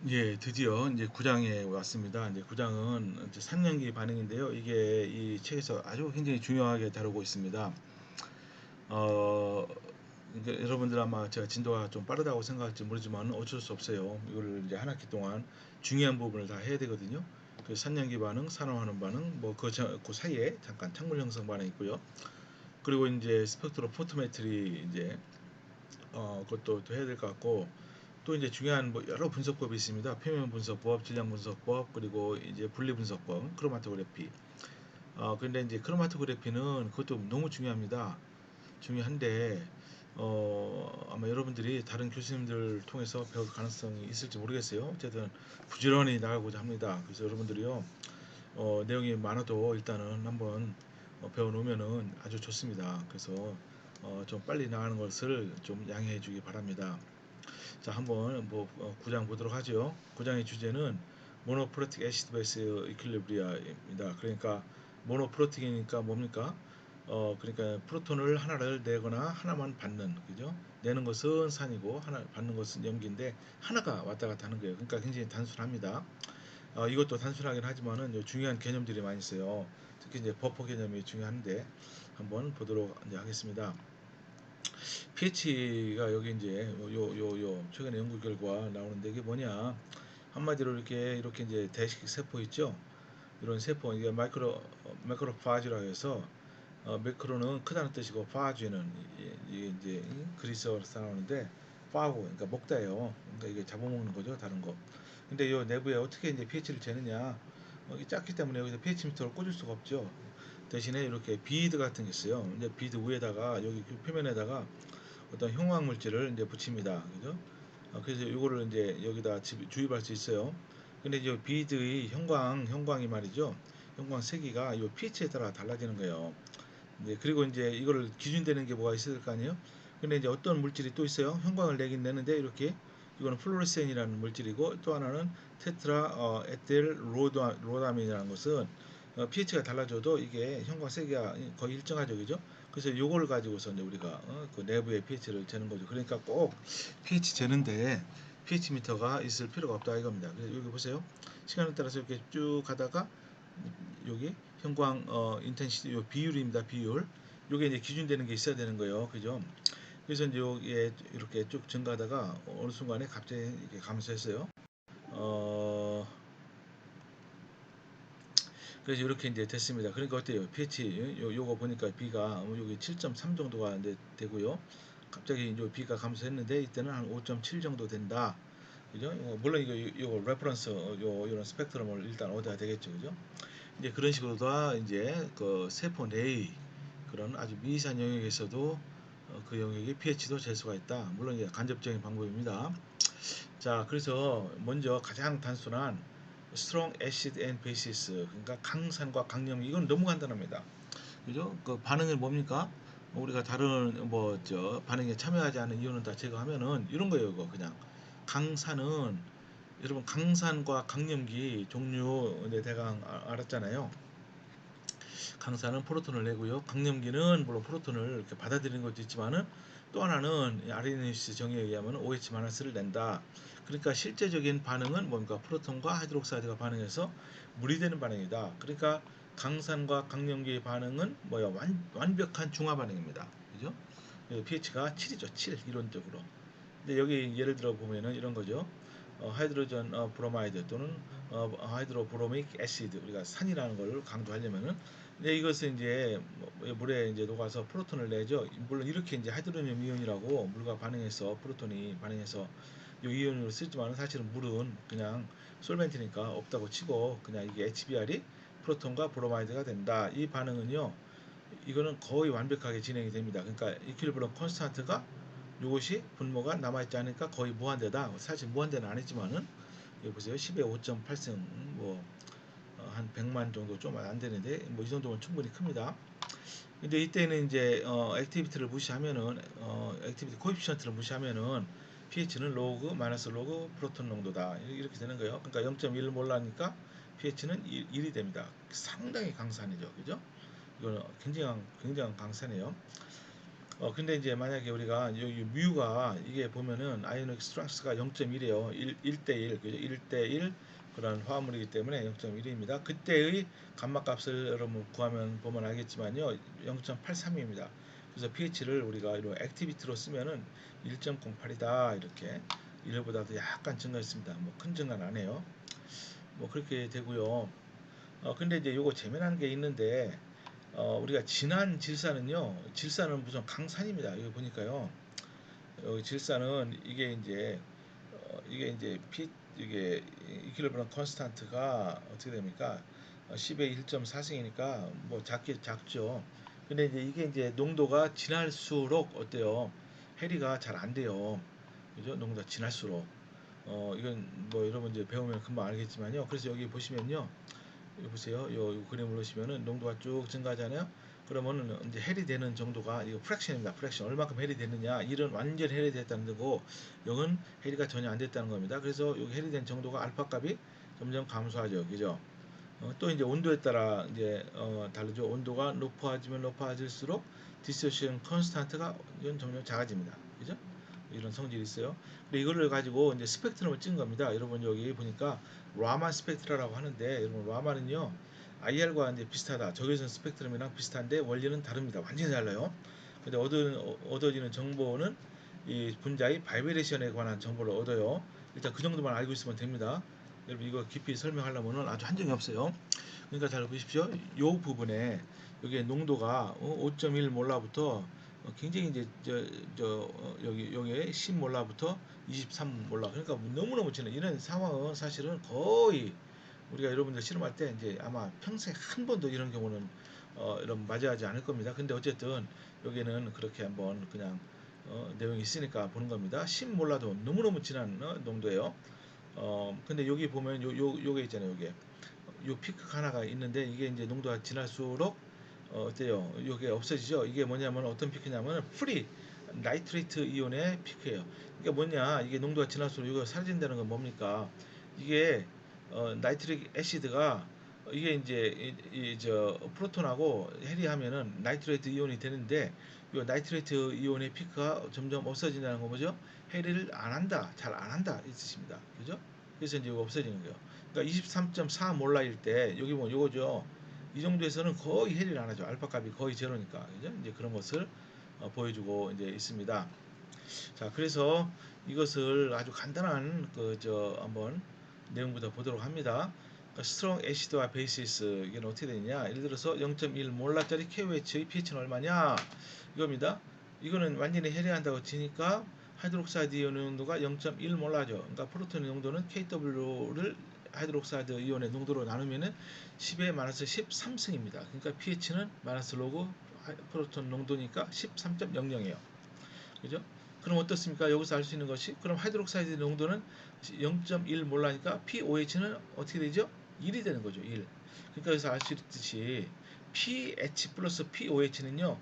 예, 드디어 이제 구장에 왔습니다. 이제 구장은 이제 산년기 반응인데요. 이게 이 책에서 아주 굉장히 중요하게 다루고 있습니다. 어, 그러니까 여러분들 아마 제가 진도가 좀 빠르다고 생각할지 모르지만 어쩔 수 없어요. 이거를 이제 한 학기 동안 중요한 부분을 다 해야 되거든요. 그 산년기 반응, 산화환원 반응, 그 사이에 잠깐 창문 형성 반응 있고요. 그리고 이제 스펙트로 포토메트리 이제 그것도 또 해야 될 것 같고, 또 이제 중요한 뭐 여러 분석법이 있습니다. 표면 분석법, 질량 분석법, 그리고 이제 분리 분석법, 크로마토그래피. 근데 이제 크로마토그래피는 그것도 너무 중요합니다. 중요한데 아마 여러분들이 다른 교수님들 통해서 배울 가능성이 있을지 모르겠어요. 어쨌든 부지런히 나가고자 합니다. 그래서 여러분들이요, 내용이 많아도 일단은 한번 배워놓으면은 아주 좋습니다. 그래서 좀 빨리 나가는 것을 좀 양해해 주기 바랍니다. 자, 한번 뭐 9장 보도록 하죠. 9장의 주제는 모노프로틱 애시드 베이스 이퀄리브리아입니다. 그러니까 모노프로틱이니까 뭡니까? 그러니까 프로톤을 하나를 내거나 하나만 받는, 그죠? 내는 것은 산이고 하나 받는 것은 염기인데 하나가 왔다 갔다 하는 거예요. 그러니까 굉장히 단순합니다. 이것도 단순하긴 하지만은 중요한 개념들이 많이 있어요. 특히 이제 버퍼 개념이 중요한데 한번 보도록 이제 하겠습니다. pH가 여기 이제 요 최근에 연구 결과 나오는데 이게 뭐냐, 한마디로 이렇게 이제 대식 세포 있죠. 이런 세포, 이게 마이크로파지라 해서 매크로는 크다는 뜻이고 파지는 이게 이제 그리스어에서 나오는데 파고, 그러니까 먹다예요. 그러니까 이게 잡아먹는 거죠, 다른 거. 근데 이 내부에 어떻게 이제 pH를 재느냐, 이게 작기 때문에 여기서 pH 미터를 꽂을 수가 없죠. 대신에 이렇게 비드 같은 게 있어요. 이제 비드 위에다가 여기 그 표면에다가 어떤 형광 물질을 이제 붙입니다. 그죠? 그래서 이거를 이제 여기다 주입할 수 있어요. 근데 이제 비드의 형광이 말이죠. 형광 세기가 이 pH에 따라 달라지는 거예요. 네, 그리고 이제 이거를 기준되는 게 뭐가 있을 거 아니에요? 근데 이제 어떤 물질이 또 있어요. 형광을 내긴 내는데 이렇게, 이거는 플로레센이라는 물질이고, 또 하나는 테트라 에틸 로다민이라는 것은 pH가 달라져도 이게 형광 세기가 거의 일정하죠, 그죠? 그래서 이걸 가지고서 이제 우리가 그 내부의 pH를 재는 거죠. 그러니까 꼭 pH 재는데 pH 미터가 있을 필요가 없다 이겁니다. 그래서 여기 보세요. 시간에 따라서 이렇게 쭉 가다가 여기 형광 인텐시티 요 비율입니다. 비율. 요게 이제 기준되는 게 있어야 되는 거예요. 그죠? 그래서 이제 여기에 이렇게 쭉 증가하다가 어느 순간에 갑자기 이렇게 감소했어요. 어 그래서 이렇게 이제 됐습니다. 그러니까 어때요? pH 요거 보니까 B가 여기 7.3 정도가 이제 되고요. 갑자기 이제 B가 감소했는데 이때는 한 5.7 정도 된다. 그죠? 물론 이거 레퍼런스 이런 스펙트럼을 일단 얻어야 되겠죠. 그죠? 이제 그런 식으로 다 이제 그 세포 내의 그런 아주 미세한 영역에서도 그 영역의 pH도 잴 수가 있다. 물론 이제 간접적인 방법입니다. 자, 그래서 먼저 가장 단순한 strong acid and basis, 그러니까 강산과 강염, 이건 너무 간단합니다. 그죠? 그 반응은 뭡니까? 우리가 다른 반응에 참여하지 않는 이온은 다 제거하면은 이런 거예요. 이거 그냥 강산은, 여러분 강산과 강염기 종류 대강 알았잖아요. 강산은 프로톤을 내고요. 강염기는 물론 프로톤을 이렇게 받아들이는 것도 있지만은, 또 하나는 아르네니스 정의에 의하면 OH-를 낸다. 그러니까 실제적인 반응은 뭔가 프로톤과 하이드록사이드가 반응해서 물이 되는 반응이다. 그러니까 강산과 강염기의 반응은 뭐야, 완벽한 중화 반응입니다. 그죠? pH가 7이죠. 7 이론적으로. 근데 여기 예를 들어 보면은 이런 거죠. 하이드로전 브로마이드 또는 하이드로브로믹 애시드, 우리가 산이라는 걸 강조하려면은, 근데 이것은 이제 물에 이제 녹아서 프로톤을 내죠. 물론 이렇게 이제 하이드로늄 이온이라고 물과 반응해서 프로톤이 반응해서 이 이온으로 쓰지만, 사실은 물은 그냥 솔벤트니까 없다고 치고 그냥 이게 HBr이 프로톤과 브로마이드가 된다. 이 반응은요, 이거는 거의 완벽하게 진행이 됩니다. 그러니까 이퀄리브럼 콘스탄트가, 이것이 분모가 남아있지 않으니까 거의 무한대다. 사실 무한대는 아니지만은 여기 보세요. 10의 5.8승, 한 100만 정도 좀 안 되는데 이 정도면 충분히 큽니다. 근데 이때는 이제 액티비티를 무시하면은, 액티비티 코에피션트를 무시하면은 pH는 로그 마이너스 로그 프로톤 농도다, 이렇게 되는 거예요. 그러니까 0.1 몰라니까 pH는 1이 됩니다. 상당히 강산이죠, 그죠? 이거는 굉장한 강산이에요. 근데 이제 만약에 우리가 여기 뮤가 이게 보면은 아이오닉 스트렝스가 0.1이에요. 1대1, 그죠? 1대1 그런 화합물이기 때문에 0.1입니다. 그때의 감마 값을 여러분 구하면 보면 알겠지만요. 0.83입니다. 그래서 pH를 우리가 이런 액티비티로 쓰면은 1.08이다. 이렇게 1보다도 약간 증가했습니다. 뭐 큰 증가는 안 해요. 뭐 그렇게 되고요. 근데 이제 요거 재미난 게 있는데 우리가 진한 질산은요, 질산은 무슨 강산입니다. 여기 보니까요, 여기 질산은 이게 이제 이게 이퀄리브럼 컨스탄트가 어떻게 됩니까? 10의 1.4승이니까 뭐 작죠. 근데 이게 이제 농도가 진할수록 어때요? 해리가 잘 안 돼요. 그죠? 농도가 진할수록. 이건 뭐 여러분 이제 배우면 금방 알겠지만요. 그래서 여기 보시면요. 여기 보세요. 요 그림을 보시면은 농도가 쭉 증가하잖아요. 그러면은 이제 해리 되는 정도가 이거 프랙션입니다. 프랙션 얼마큼 해리 됐느냐? 1은 완전 해리 됐다는 거고 0은 해리가 전혀 안 됐다는 겁니다. 그래서 여기 해리 된 정도가 알파 값이 점점 감소하죠. 그죠? 또 이제 온도에 따라 이제 다르죠. 온도가 높아지면 높아질수록 디소시에이션 컨스탄트가 이건 점점 작아집니다. 그죠? 이런 성질이 있어요. 근데 이거를 가지고 이제 스펙트럼을 찍은 겁니다. 여러분 여기 보니까 라만 스펙트라라고 하는데 여러분 라만은요 IR과 이제 비슷하다. 적외선 스펙트럼이랑 비슷한데 원리는 다릅니다. 완전히 달라요. 근데 얻어지는 정보는 이 분자의 바이브레이션에 관한 정보를 얻어요. 일단 그 정도만 알고 있으면 됩니다. 여러분 이거 깊이 설명하려면 아주 한정이 없어요. 그러니까 잘 보십시오. 이 부분에 여기에 농도가 5.1 몰라부터 굉장히 이제 여기에 10 몰라부터 23 몰라. 그러니까 너무너무 진해. 이런 상황은 사실은 거의 우리가 여러분들 실험할 때 이제 아마 평생 한 번도 이런 경우는 이런 맞이하지 않을 겁니다. 근데 어쨌든 여기는 그렇게 한번 그냥 내용이 있으니까 보는 겁니다. 10 몰라도 너무너무 진한 농도예요. 근데 여기 보면 요게 있잖아요. 요 피크 하나가 있는데 이게 이제 농도가 지날수록 어때요? 이게 없어지죠. 이게 뭐냐면 어떤 피크냐면 프리 나이트레이트 이온의 피크예요. 이게 뭐냐? 이게 농도가 지날수록 이거 사라진다는 건 뭡니까? 이게 나이트릭 애시드가 이게 이제 저 프로톤하고 해리하면은 나이트레이트 이온이 되는데 이 나이트레이트 이온의 피크가 점점 없어진다는 거 뭐죠? 해리를 안 한다, 잘 안 한다 이 뜻입니다. 그죠? 그래서 이제 없어지는 거예요. 그러니까 23.4 몰라일 때 여기 뭐 요거죠. 이 정도에서는 거의 해리를 안 하죠. 알파 값이 거의 제로니까. 그죠? 이제 그런 것을 보여주고 이제 있습니다. 자, 그래서 이것을 아주 간단한 한번 내용부터 보도록 합니다. 스트롱 애시드와 베이시스 이게 어떻게 되느냐? 예를 들어서 0.1 몰라짜리 KOH의 pH는 얼마냐? 이겁니다. 이거는 완전히 해리한다고 치니까 하이드록사이드 이온의 농도가 0.1 몰라죠. 그러니까 프로톤의 농도는 KW를 하이드록사이드 이온의 농도로 나누면은 10의 마이너스 13승입니다. 그러니까 pH는 마이너스 로그 프로톤 농도니까 13.00이에요. 그죠? 그럼 어떻습니까? 여기서 알 수 있는 것이 그럼 하이드록사이드 농도는 0.1 몰라니까 pOH는 어떻게 되죠? 1이 되는 거죠. 1. 그러니까 여기서 알 수 있듯이 pH 플러스 pOH는요.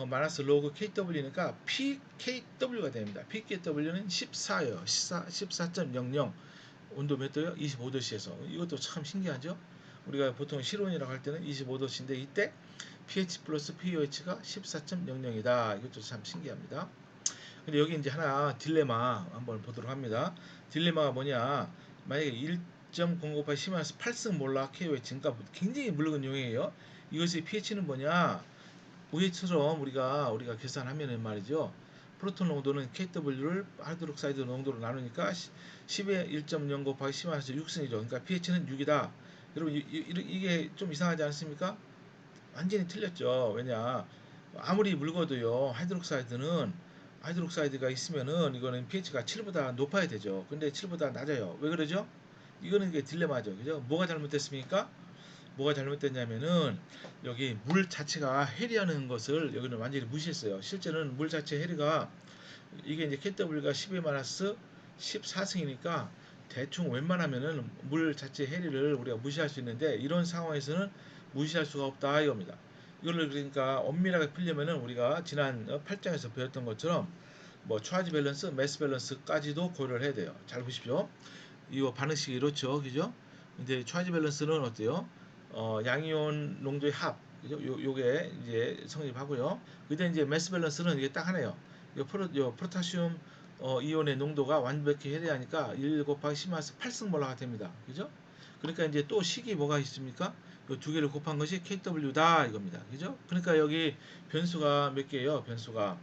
마이너스 로그 KW니까 pKW가 됩니다. pKW는 14예요. 14.00 온도 몇 도요? 25도씨에서 이것도 참 신기하죠? 우리가 보통 실온이라고 할 때는 25도씨인데 이때 pH 플러스 pOH가 14.00이다. 이것도 참 신기합니다. 근데 여기 이제 하나 딜레마 한번 보도록 합니다. 딜레마가 뭐냐? 만약에 1.058 시마스 8승 몰라 KOH 그러니까 굉장히 묽은 용이에요. 이것의 pH는 뭐냐? OH처럼 우리가 계산하면은 말이죠. 프로톤 농도는 KW를 하이드록사이드 농도로 나누니까 10의 1.0 곱하기 10마이너스 6승이죠. 그러니까 pH는 6이다. 여러분 이게 좀 이상하지 않습니까? 완전히 틀렸죠. 왜냐? 아무리 묽어도요. 하이드록사이드가 있으면은 이거는 pH가 7보다 높아야 되죠. 근데 7보다 낮아요. 왜 그러죠? 이거는 이게 딜레마죠. 그죠? 뭐가 잘못됐습니까? 뭐가 잘못됐냐면은 여기 물 자체가 해리하는 것을 여기는 완전히 무시했어요. 실제는 물 자체 해리가 이게 이제 KW가 10의 마이너스 14승이니까 대충 웬만하면은 물 자체 해리를 우리가 무시할 수 있는데 이런 상황에서는 무시할 수가 없다 이겁니다. 이걸 그러니까 엄밀하게 풀려면은 우리가 지난 8장에서 배웠던 것처럼 뭐 차지 밸런스, 매스 밸런스까지도 고려를 해야 돼요. 잘 보십시오. 이거 반응식이 이렇죠, 그죠? 근데 차지 밸런스는 어때요? 양이온 농도의 합, 그죠? 요게 이제 성립하고요. 그때 이제 매스 밸런스는 이게 딱 하네요. 요 프로타슘 이온의 농도가 완벽히 해리하니까 1 곱하기 10 8승몰라가 됩니다. 그죠? 그러니까 이제 또 식이 뭐가 있습니까? 요 두 개를 곱한 것이 KW다 이겁니다. 그죠? 그러니까 여기 변수가 몇 개예요? 변수가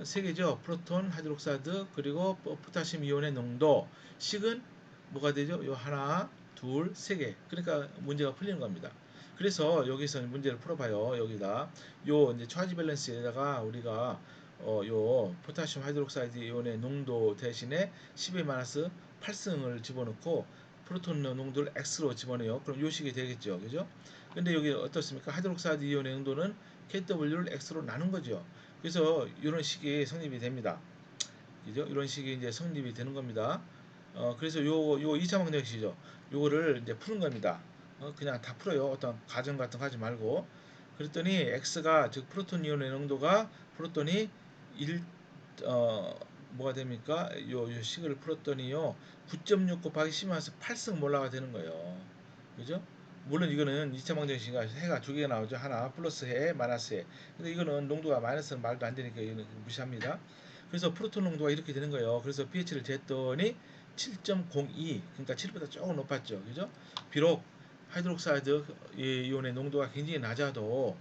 세 개죠. 프로톤, 하이드록사이드, 그리고 포타슘 이온의 농도. 식은 뭐가 되죠? 요 하나, 둘, 세 개. 그러니까 문제가 풀리는 겁니다. 그래서 여기서 문제를 풀어봐요. 여기다 요 이제 차지 밸런스에다가 우리가 요 포타슘 하이드록사이드 이온의 농도 대신에 10의 마이너스 8승을 집어넣고 프로톤 농도를 X로 집어넣어요. 그럼 요 식이 되겠죠. 그죠? 근데 여기 어떻습니까? 하이드록사이드 이온의 농도는 KW를 X로 나눈 거죠. 그래서 이런 식이 성립이 됩니다. 그죠? 이런 식이 이제 성립이 되는 겁니다. 그래서 요 2차 방정식이죠. 요거를 이제 푸는 겁니다. 그냥 다 풀어요. 어떤 가정 같은 거 하지 말고. 그랬더니 X가 즉 프로톤 이온의 농도가 프로톤이 1 뭐가 됩니까? 요 식을 풀었더니요. 9.6 곱하기 10마이너스 8승 몰라가 되는 거예요. 그죠? 물론 이거는 2차 방정식이니까 해가 두 개가 나오죠. 하나 플러스 해, 마이너스 해. 근데 이거는 농도가 마이너스는 말도 안 되니까 이거는 무시합니다. 그래서 프로톤 농도가 이렇게 되는 거예요. 그래서 pH를 쟀더니 7.02, 그러니까 7보다 조금 높았죠. 그죠? 비록 하이드록사이드 이온의 농도가 굉장히 낮아도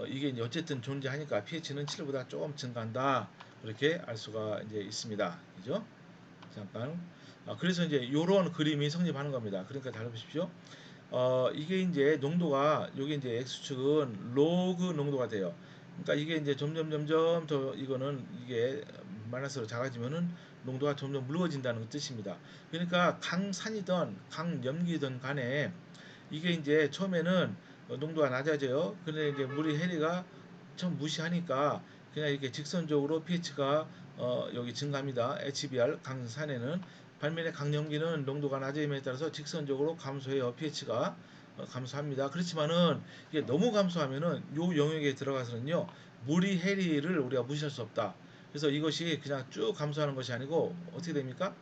이게 이제 어쨌든 존재하니까 pH는 7보다 조금 증가한다. 그렇게 알 수가 이제 있습니다. 그죠? 잠깐. 그래서 이제 이런 그림이 성립하는 겁니다. 그러니까 잘 보십시오. 이게 이제 농도가 요게 이제 x축은 로그 농도가 돼요. 그러니까 이게 이제 점점 더 이거는 이게 마이너스로 작아지면은 농도가 점점 묽어진다는 뜻입니다. 그러니까 강산이든 강염기든 간에 이게 이제 처음에는 농도가 낮아져요. 근데 이제 물의 해리가 처음 무시하니까 그냥 이렇게 직선적으로 pH가 여기 증가합니다. HBr 강산에는 반면에 강염기는 농도가 낮음에 따라서 직선적으로 감소해요. pH가 감소합니다. 그렇지만은 이게 너무 감소하면은 요 영역에 들어가서는요 물이 해리를 우리가 무시할 수 없다. 그래서 이것이 그냥 쭉 감소하는 것이 아니고 어떻게 됩니까?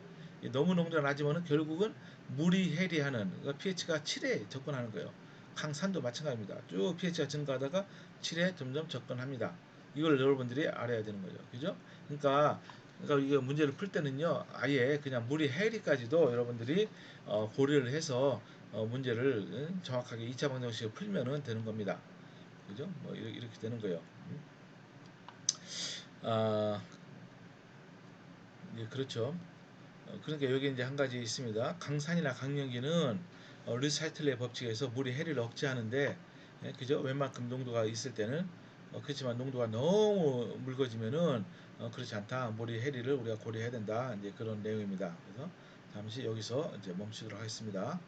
너무 농도가 낮으면은 결국은 물이 해리하는 그러니까 pH가 7에 접근하는 거예요. 강산도 마찬가지입니다. 쭉 pH가 증가하다가 7에 점점 접근합니다. 이걸 여러분들이 알아야 되는 거죠. 그죠? 그러니까 이게 문제를 풀 때는요, 아예 그냥 물이 해리까지도 여러분들이 고려를 해서 문제를 정확하게 2차 방정식을 풀면은 되는 겁니다. 그죠? 뭐 이렇게 되는 거예요. 아, 예, 그렇죠. 그러니까 여기 이제 한 가지 있습니다. 강산이나 강연기는 르사이틀의 법칙에서 물이 해리를 억제하는데, 예, 그죠? 웬만큼 농도가 있을 때는 그렇지만 농도가 너무 묽어지면은 그렇지 않다. 물이 해리를 우리가 고려해야 된다. 이제 그런 내용입니다. 그래서 잠시 여기서 이제 멈추도록 하겠습니다.